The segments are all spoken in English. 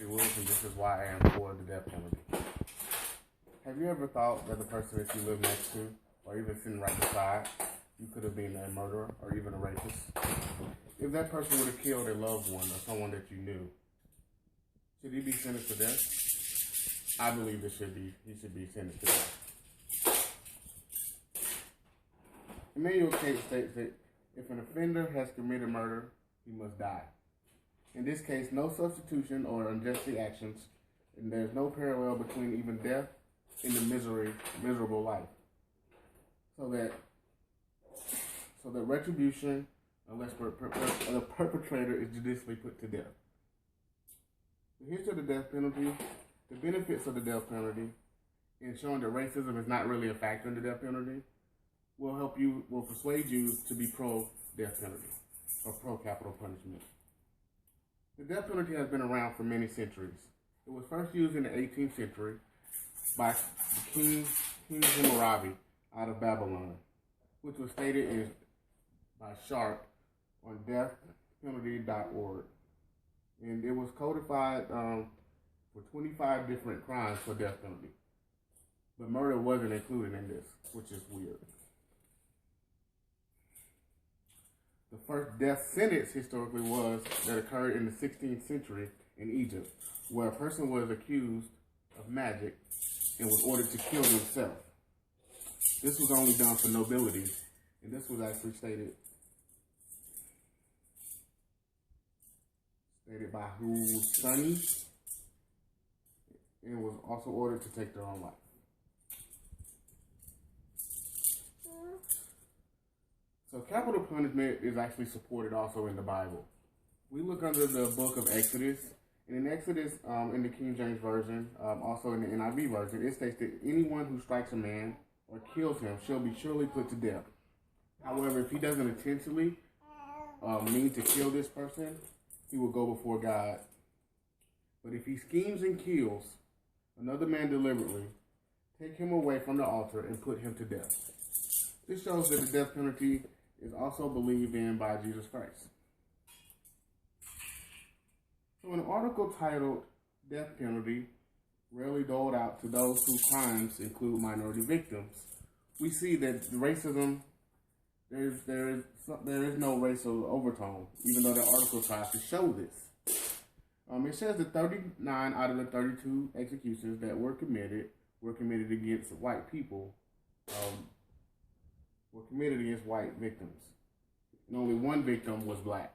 Woods, and this is why I am for the death penalty. Have you ever thought that the person that you live next to, or even sitting right beside, you could have been a murderer or even a rapist? If that person would have killed a loved one or someone that you knew, should he be sentenced to death? I believe he should be sentenced to death. Emmanuel Tate states that if an offender has committed murder, he must die. In this case, no substitution or unjust actions, and there's no parallel between even death and the miserable life. So that retribution, unless the perpetrator is judicially put to death. The history of the death penalty, the benefits of the death penalty, and showing that racism is not really a factor in the death penalty, will persuade you to be pro-death penalty or pro-capital punishment. The death penalty has been around for many centuries. It was first used in the 18th century by King Hammurabi out of Babylon, which was stated by Sharp on deathpenalty.org. And it was codified for 25 different crimes for death penalty. But murder wasn't included in this, which is weird. The first death sentence historically that occurred in the 16th century in Egypt, where a person was accused of magic and was ordered to kill himself. This was only done for nobility, and this was actually stated by Husani, and was also ordered to take their own life. So capital punishment is actually supported also in the Bible. We look under the book of Exodus, and in Exodus, in the King James Version, also in the NIV version, it states that anyone who strikes a man or kills him shall be surely put to death. However, if he doesn't intentionally mean to kill this person, he will go before God. But if he schemes and kills another man deliberately, take him away from the altar and put him to death. This shows that the death penalty is also believed in by Jesus Christ. So an article titled Death Penalty, Rarely Doled Out to Those Whose Crimes Include Minority Victims, we see that racism, there is no racial overtone, even though the article tries to show this. It says that 39 out of the 32 executions that were committed against white people, were committed against white victims, and only one victim was black.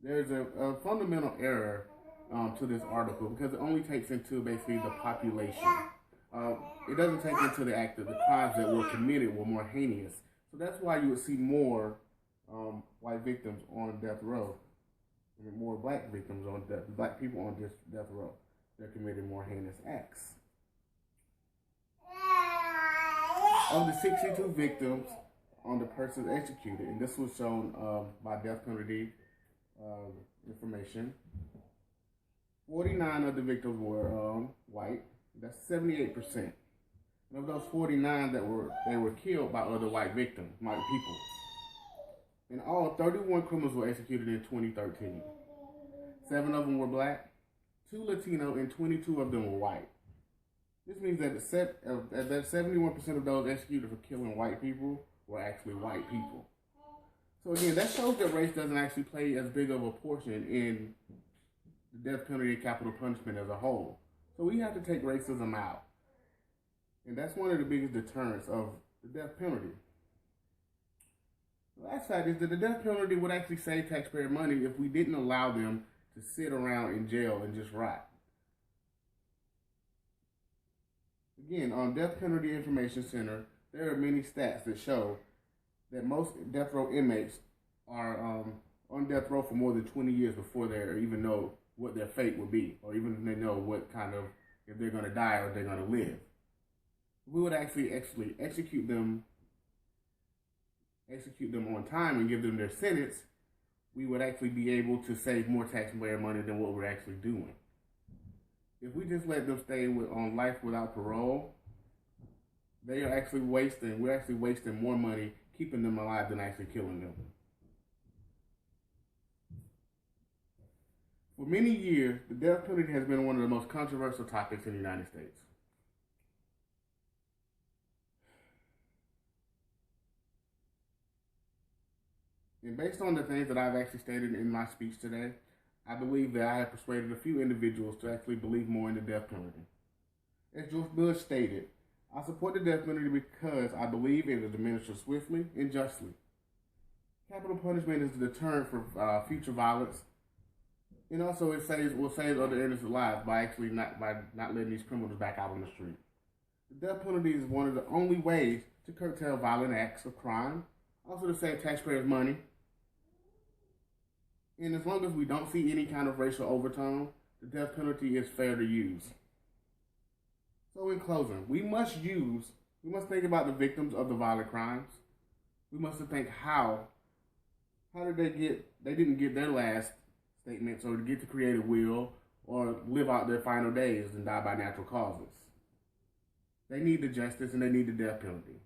There's a fundamental error to this article because it only takes into basically the population. It doesn't take into the act that the crimes that were committed were more heinous. So that's why you would see more white victims on death row, and more black victims black people on death row. They're committing more heinous acts. Of the 62 victims on the persons executed, and this was shown by death penalty information, 49 of the victims were white. That's 78%. And of those 49 they were killed by other white victims, white people. In all, 31 criminals were executed in 2013. 7 of them were black, 2 Latino, and 22 of them were white. This means that 71% of those executed for killing white people were actually white people. So again, that shows that race doesn't actually play as big of a portion in the death penalty and capital punishment as a whole. So we have to take racism out. And that's one of the biggest deterrents of the death penalty. The last fact is that the death penalty would actually save taxpayer money if we didn't allow them to sit around in jail and just rot. Again, on Death Penalty Information Center, there are many stats that show that most death row inmates are on death row for more than 20 years before they even know what their fate will be, or even if they know what kind of, if they're going to die or if they're going to live. We would actually execute them on time and give them their sentence. We would actually be able to save more taxpayer money than what we're actually doing. If we just let them stay on life without parole, we're actually wasting more money keeping them alive than actually killing them. For many years, the death penalty has been one of the most controversial topics in the United States. And based on the things that I've actually stated in my speech today, I believe that I have persuaded a few individuals to actually believe more in the death penalty. As George Bush stated, I support the death penalty because I believe it is administered swiftly and justly. Capital punishment is a deterrent for future violence, and also it will save other innocent lives by not letting these criminals back out on the street. The death penalty is one of the only ways to curtail violent acts of crime, also to save taxpayers money. And as long as we don't see any kind of racial overtone, the death penalty is fair to use. So in closing, we must think about the victims of the violent crimes. We must think how did they didn't get their last statements or to get to create a will or live out their final days and die by natural causes. They need the justice and they need the death penalty.